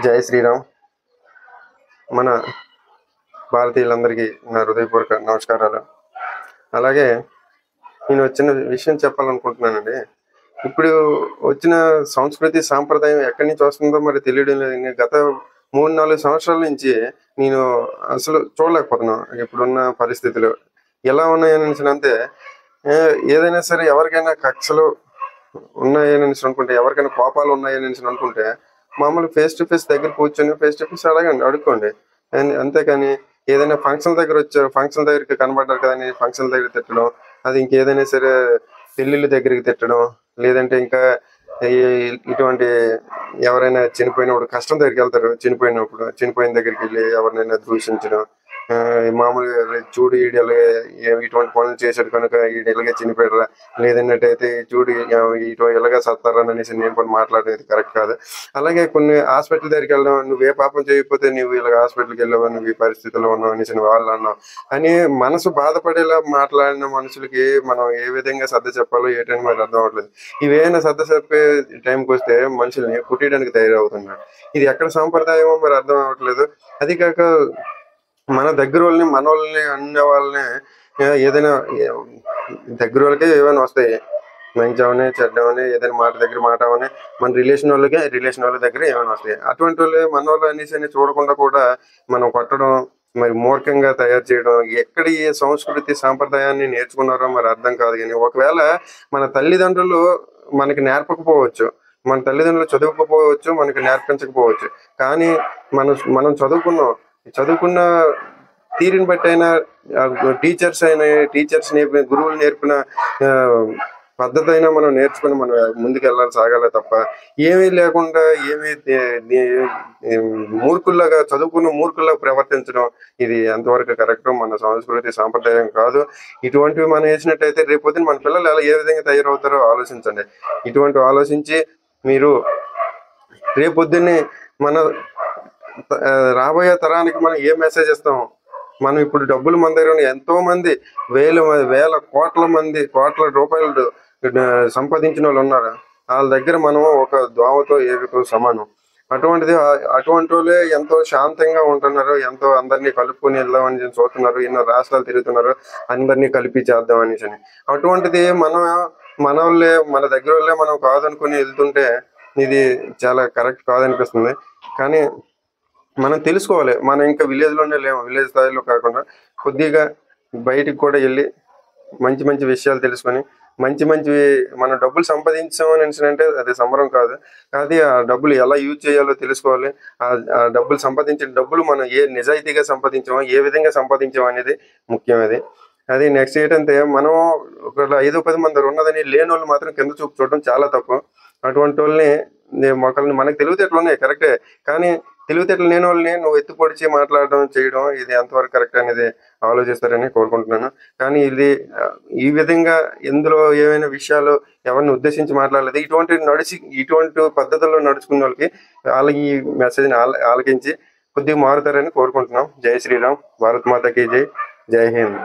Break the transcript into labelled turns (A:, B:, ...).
A: జై శ్రీరామ్. మన భారతీయులందరికీ నా హృదయపూర్వక నమస్కారాలు. అలాగే నేను వచ్చిన విషయం చెప్పాలనుకుంటున్నానండి. ఇప్పుడు వచ్చిన సంస్కృతి సాంప్రదాయం ఎక్కడి నుంచి వస్తుందో మరి తెలియడం లేదు. నేను గత 3-4 సంవత్సరాల నుంచి నేను అసలు చూడలేకపోతున్నాను. ఇప్పుడున్న పరిస్థితులు ఎలా ఉన్నాయనంటే ఏదైనా సరే ఎవరికైనా కక్షలు ఉన్నాయనేసి అనుకుంటే, ఎవరికైనా కోపాలు ఉన్నాయనేసి అనుకుంటే మామూలు ఫేస్ టు ఫేస్ దగ్గర కూర్చొని ఫేస్ టు ఫేస్ అడుక్కోండి. అంతేకాని ఏదైనా ఫంక్షన్ దగ్గర వచ్చారు, ఫంక్షన్ దగ్గరికి కనబడ్డారు కదా అని ఫంక్షన్ దగ్గర తిట్టడం, అది ఇంకేదైనా సరే పెళ్లిళ్ళ దగ్గరికి తిట్టడం, లేదంటే ఇంకా ఇటువంటి ఎవరైనా చనిపోయినప్పుడు కష్టం దగ్గరికి వెళ్తారు, చనిపోయిన దగ్గరికి వెళ్ళి ఎవరినైనా దూషించడం, మామూలుగా చూడు ఇటువంటి పనులు చేశాడు కనుక ఇలాగే చనిపోయారా, లేదన్నట్టయితే చూడు ఇలాగా సత్తారా అనేసి నేను కూడా మాట్లాడేది కరెక్ట్ కాదు. అలాగే కొన్ని హాస్పిటల్ దగ్గరికి వెళ్ళడం, నువ్వు ఏ పాపం చేయకపోతే నువ్వు ఇలాగ హాస్పిటల్కి వెళ్ళావు, నువ్వు ఈ పరిస్థితుల్లో ఉన్నావు అనేసి వాళ్ళు అన్నావు అని మనసు బాధపడేలా మాట్లాడిన మనుషులకి మనం ఏ విధంగా సర్ద చెప్పాలో ఏటని మరి అర్థం అవ్వట్లేదు. ఇవేమైనా సర్ద చెప్పే టైంకి వస్తే మనుషుల్ని కుట్టడానికి తయారవుతున్నాడు. ఇది ఎక్కడ సాంప్రదాయమో మరి అర్థం అవ్వట్లేదు. అది కాక మన దగ్గర వాళ్ళని అన్న వాళ్ళని ఏదైనా దగ్గర వాళ్ళకే ఏమైనా వస్తాయి, మంచి అవని చెడ్డవని, ఏదైనా మాట అవని, మన రిలేషన్ వాళ్ళ దగ్గర ఏమైనా వస్తాయి. అటువంటి వాళ్ళు మన వాళ్ళు అనేసి చూడకుండా కూడా మనం కొట్టడం, మరి మూర్ఖంగా తయారు చేయడం, ఎక్కడ ఏ సంస్కృతి సాంప్రదాయాన్ని నేర్చుకున్నారో మరి అర్థం కాదు. కానీ ఒకవేళ మన తల్లిదండ్రులు మనకి నేర్పకపోవచ్చు, మన తల్లిదండ్రులు చదువుకోపోవచ్చు, మనకి నేర్పించకపోవచ్చు, కానీ మనం చదువుకున్న తీరుని బట్టి అయినా టీచర్స్ నేర్పిన గురువులు నేర్పిన పద్ధతి అయినా మనం నేర్చుకుని మనం ముందుకు సాగాలి తప్ప ఏమీ లేకుండా చదువుకున్న మూర్ఖుల్లాగా ప్రవర్తించడం ఇది ఎంతవరకు కరెక్ట్, మన సంస్కృతి సాంప్రదాయం కాదు. ఇటువంటివి మనం వేసినట్టయితే రేపొద్దున మన పిల్లలు ఎలా ఏ విధంగా తయారవుతారో ఆలోచించండి. ఇటువంటివి ఆలోచించి మీరు రేపొద్దున్నే మన రాబోయే తరానికి మనం ఏ మెసేజ్ ఇస్తాం. మనం ఇప్పుడు డబ్బులు మన దగ్గర ఎంతో మంది వేల కోట్ల రూపాయలు సంపాదించిన వాళ్ళు ఉన్నారు. వాళ్ళ దగ్గర మనం ఒక దోమతో ఏవితో సమానం. అటువంటి వాళ్ళే ఎంతో శాంతంగా ఉంటున్నారు, ఎంతో అందరినీ కలుపుకొని వెళ్దామని చూస్తున్నారు, ఎన్నో రాష్ట్రాలు తిరుగుతున్నారు, అందరినీ కలిపి చేద్దాం అనేసి. అటువంటిది మన దగ్గర వాళ్ళే మనం కాదనుకుని వెళ్తుంటే ఇది చాలా కరెక్ట్ కాదనిపిస్తుంది. కానీ మనం తెలుసుకోవాలి, మనం ఇంకా విలేజ్లోనే లేము. విలేజ్ స్థాయిలో కాకుండా కొద్దిగా బయటికి కూడా వెళ్ళి మంచి విషయాలు తెలుసుకొని మంచివి మనం డబ్బులు సంపాదించామని అంటే అది సంబరం కాదు. కానీ ఆ డబ్బులు ఎలా యూజ్ చేయాలో తెలుసుకోవాలి. ఆ డబ్బులు సంపాదించిన డబ్బులు మనం నిజాయితీగా సంపాదించామో, ఏ విధంగా సంపాదించామో అనేది ముఖ్యమైనది. అది నెక్స్ట్ ఏంటంటే మనం ఒక 5-10 మంది ఉన్నదని లేని వాళ్ళు మాత్రం కింద చూపు చూడడం చాలా తప్పు. అటువంటి వాళ్ళని మనకు తెలివితేటలు ఉన్నాయి కరెక్టే, కానీ తెలివితేటలు లేని వాళ్ళని నువ్వు ఎత్తి పొడిచి మాట్లాడడం చేయడం ఇది ఎంతవరకు కరెక్ట్ అనేది ఆలోచిస్తారని కోరుకుంటున్నాను. కానీ ఇది ఈ విధంగా ఇందులో ఏమైనా విషయాలు ఎవరిని ఉద్దేశించి మాట్లాడలేదు. ఇటువంటి పద్ధతుల్లో నడుచుకున్న వాళ్ళకి ఈ మెసేజ్ని ఆలకించి కొద్దిగా మారుతారని కోరుకుంటున్నాం. జై శ్రీరామ్. భారత్ మాతాకి జై. జై హింద్.